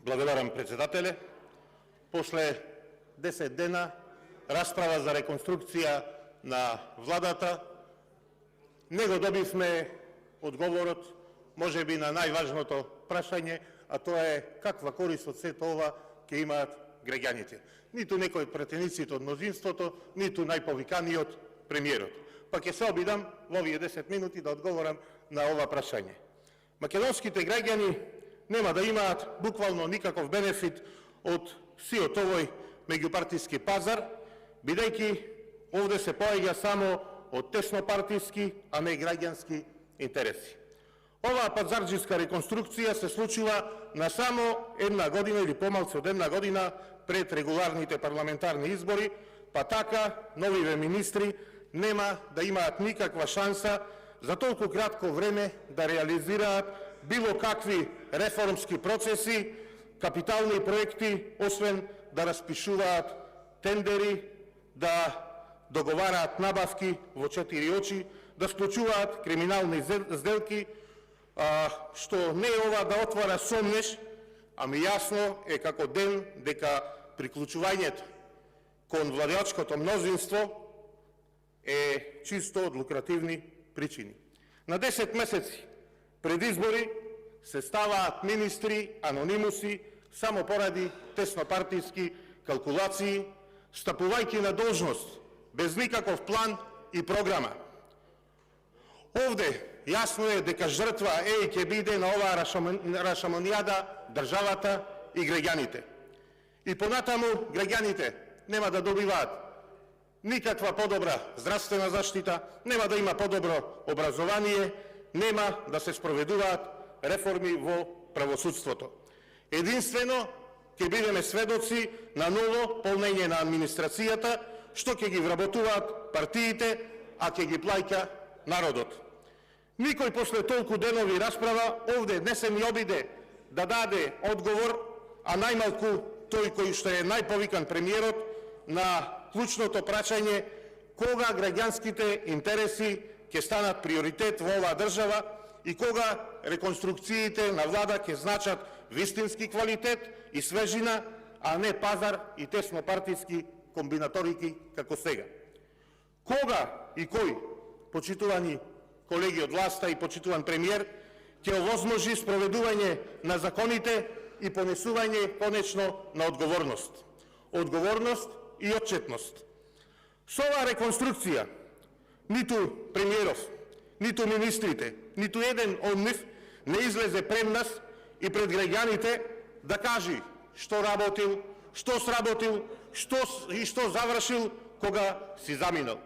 Благодарам, председателе. После 10 дена расправа за реконструкција на владата, не го добивме одговорот, можеби на најважното прашање, а тоа е каква корист од сето ова ќе имаат граѓаните. Ниту некој од пратениците од мнозинството, ниту најповиканиот премиерот. Па ќе се обидам во овие 10 минути да одговорам на ова прашање. Македонските граѓани нема да имаат буквално никаков бенефит од сиот овој меѓупартиски пазар, бидејќи овде се поаѓа само од теснопартиски, а не граѓански интереси. Оваа пазарџиска реконструкција се случила на само една година или помалку од една година пред регуларните парламентарни избори, па така новиве министри нема да имаат никаква шанса за толку кратко време да реализираат било какви реформски процеси, капитални проекти, освен да распишуваат тендери, да договараат набавки во 4 очи, да склучуваат криминални сделки, што не е ова да отвара сомнеш, ами јасно е како ден дека приклучувањето кон владеачкото мнозинство е чисто од лукративни причини. На 10 месеци пред избори се ставаат министри анонимуси само поради теснопартиски калкулации, стапувајќи на должност без никаков план и програма. Овде јасно е дека жртва и ќе биде на оваа рашомонијада државата и граѓаните. И понатаму граѓаните нема да добиваат никаква подобра здравствена заштита, нема да има подобро образование, нема да се спроведуваат реформи во правосудството. Единствено ќе бидеме сведоци на ново полнење на администрацијата, што ќе ги вработуваат партиите, а ќе ги плаќа народот. Никој после толку денови расправа овде не се ни обиде да даде одговор, а најмалку тој кој што е најповикан премиерот на клучното прашање кога граѓанските интереси ќе станат приоритет во оваа држава и кога реконструкциите на влада ќе значат вистински квалитет и свежина, а не пазар и теснопартиски комбинаторики како сега. Кога и кој, почитувани колеги од власта и почитуван премиер, ќе овозможи спроведување на законите и понесување конечно на одговорност. Одговорност и отчетност. Со оваа реконструкција ниту премиеров, ниту министрите, ниту еден од нив не излезе пред нас и пред граѓаните да кажи што работил, што сработил, што завршил кога си заминал.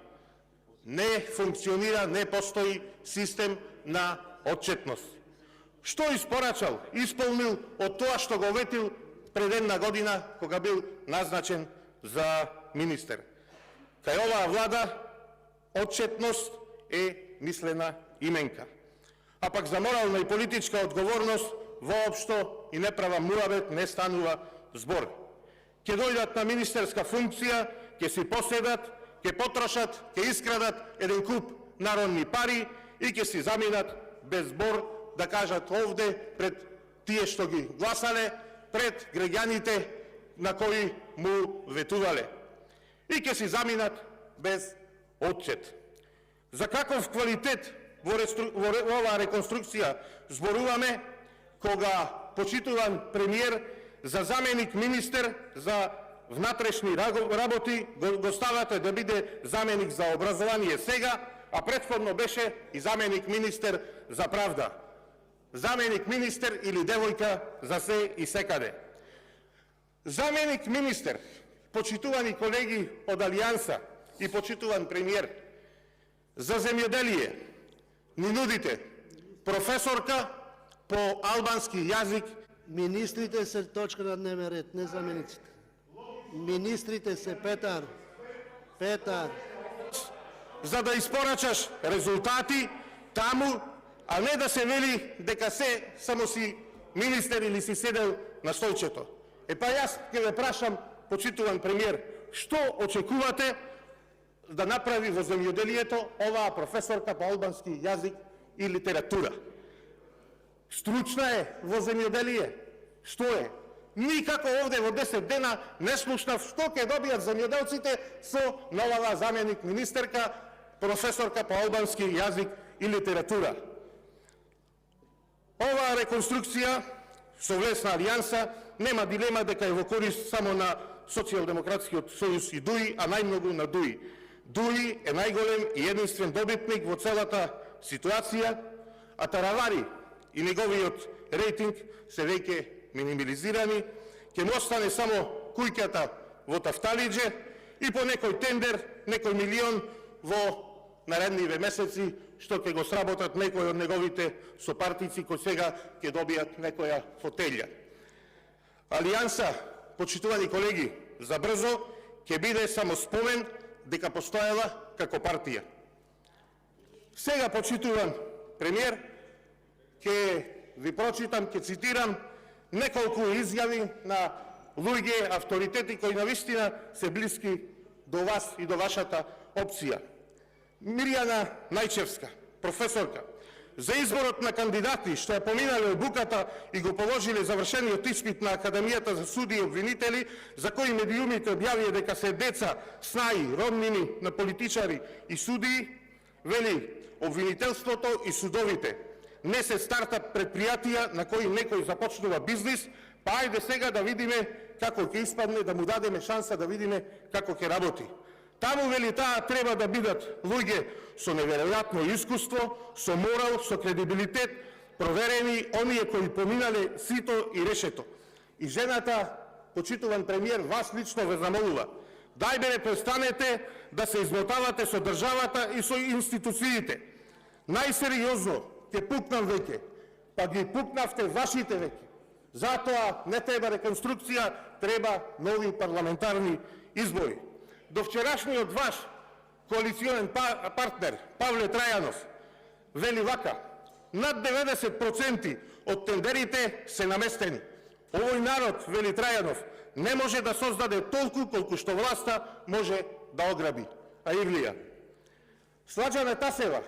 Не функционира, не постои систем на отчетност. Што испорачал, исполнил од тоа што го ветил пред една година кога бил назначен за министер. Кај оваа влада отчетност е мислена именка. А пак за морална и политичка одговорност воопшто и неправа муабет не станува збор. Ќе дојдат на министерска функција, ќе си поседат, ќе потрошат, ќе искрадат еден куп народни пари и ќе си заминат без збор да кажат овде пред тие што ги гласале, пред граѓаните на кои му ветувале. И ќе си заминат без отчет. За каков квалитет во оваа реконструкција зборуваме кога почитуван премиер за заменик министер за внатрешни работи го ставате да биде заменик за образование сега, а претходно беше и заменик министер за правда. Заменик министер или девојка за се и секаде. Заменик министер, почитувани колеги од Алијанса и почитуван премиер, за земјоделие ни нудите професорка по албански јазик. Министрите се точка на дневен ред, не замениците. Министрите се Петар. За да испорачаш резултати таму, а не да се вели дека се само си министер или си седел на столчето. Па јас ќе ве прашам, почитуван премиер, што очекувате да направи во земјоделието оваа професорка по албански јазик и литература? Стручна е во земјоделие. Што е? Никако овде во 10 дена не слушнав што ќе добијат земјоделците со новава заменик министерка, професорка по албански јазик и литература. Оваа реконструкција со влесна алијанса нема дилема дека е во корист само на Социјалдемократскиот сојуз и ДУИ, а најмногу на ДУИ. ДУИ е најголем и единствен добитник во целата ситуација, а Таравари и неговиот рейтинг се веќе минимализирани, ќе му остане само кујката во Тафталиџе и по некој тендер, некој милион во наредниве месеци, што ќе го сработат некој од неговите сопартици кои сега ќе добијат некоја фотелја. Алијанса, почитувани колеги, за брзо ќе биде само спомен дека постоела како партија. Сега, почитуван премиер, ќе ви прочитам, ќе цитирам неколку изјави на луѓе, авторитети кои навистина се блиски до вас и до вашата опција. Мирјана Најчевска, професорка, за изборот на кандидати што ја поминале обуката и го положиле завршениот испит на Академијата за суди и обвинители, за кои медиумите објавија дека се деца, снаи, роднини на политичари и судии, вели, обвинителството и судовите не се стартап предпријатија на кои некој започнува бизнис, па ајде сега да видиме како ќе испадне, да му дадеме шанса да видиме како ќе работи. Таму, вели, таа треба да бидат луѓе со неверојатно искуство, со морал, со кредибилитет, проверени, оние кои поминале сито и решето. И жената, почитуван премиер, вас лично ве замолува. Дај бе, престанете да се измотавате со државата и со институциите. Најсериозно ќе пукнам веќе, па ги пукнавте вашите веќе. Затоа не треба реконструкција, треба нови парламентарни избори. До вчерашниот ваш коалиционен партнер Павле Трајанов вели вака: над 90% од тендерите се наместени. Овој народ, вели Трајанов, не може да создаде толку колку што власта може да ограби. А Ивлија. Сладжана Тасева: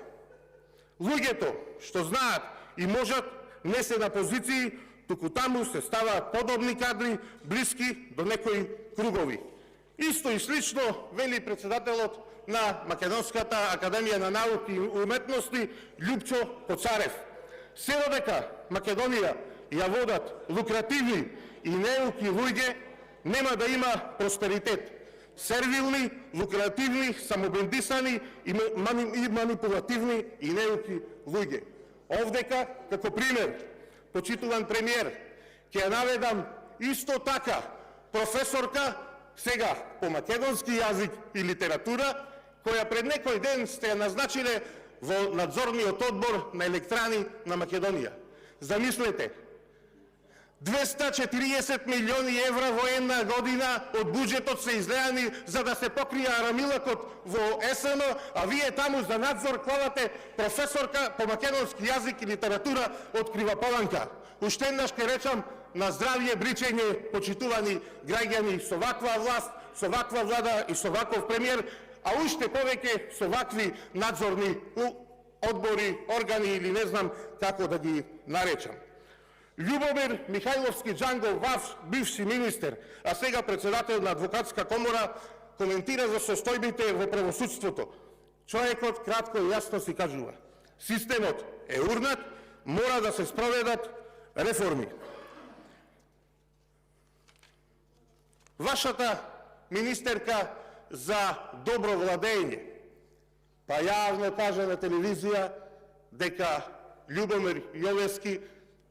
луѓето што знаат и можат не се на позиции, туку таму се ставаат подобни кадри, блиски до некои кругови. Исто и слично вели председателот на Македонската академија на науки и уметности Љупчо Коцарев. Се додека Македонија ја водат лукративни и неуки луѓе, нема да има просперитет. Сервилни, лукративни, самобендисани и манипулативни и неуки луѓе. Овдека, како пример, почитуван премиер, ќе ја наведам исто така професорка, сега по македонски јазик и литература, која пред некој ден сте ја назначиле во надзорниот одбор на Електрани на Македонија. Замислете, 240 милиони евра во една година од буџетот се излеани за да се покрие арамилакот во СН, а вие таму за надзор клавате професорка по македонски јазик и литература од Кривополанка. Уште еднаш ќе речам на здравје бричење, почитувани граѓани, со ваква власт, со ваква влада и со ваков премиер, а уште повеќе со вакви надзорни одбори, органи или не знам како да ги наречам. Љубомир Михајловски Џангов, ваш бивши министер, а сега председател на Адвокатска комора, коментира за состојбите во правосудството. Човекот кратко и јасно си кажува: системот е урнат, мора да се спроведат реформи. Вашата министерка за добро владење па јавно кажа на телевизија дека Љубомир Јовевски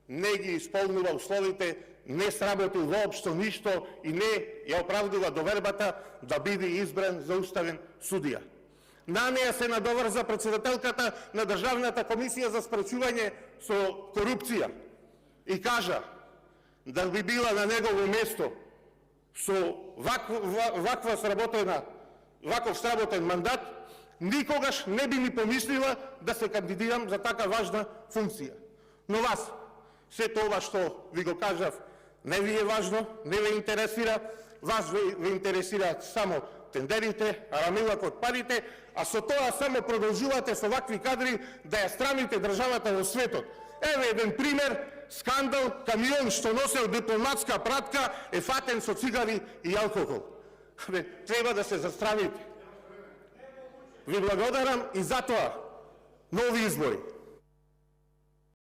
не ги исполнува условите, не сработил воопшто ништо и не ја оправдува довербата да биде избран за уставен судија. На неја се надоврза председателката на Државната комисија за спречување со корупција и кажа да би била на негово место со ваков сработен мандат, никогаш не би ни помислила да се кандидирам за така важна функција. Но вас, сето ова што ви го кажав, не ви е важно, не ви интересира, вас ви интересираат само тендерите, арамилакот, парите, а со тоа само продолжувате со вакви кадри да ја страмите државата во светот. Еве еден пример, скандал, камион што носел дипломатска пратка е фатен со цигари и алкохол. Треба да се застравите. Ви благодарам и за тоа. Нови избори.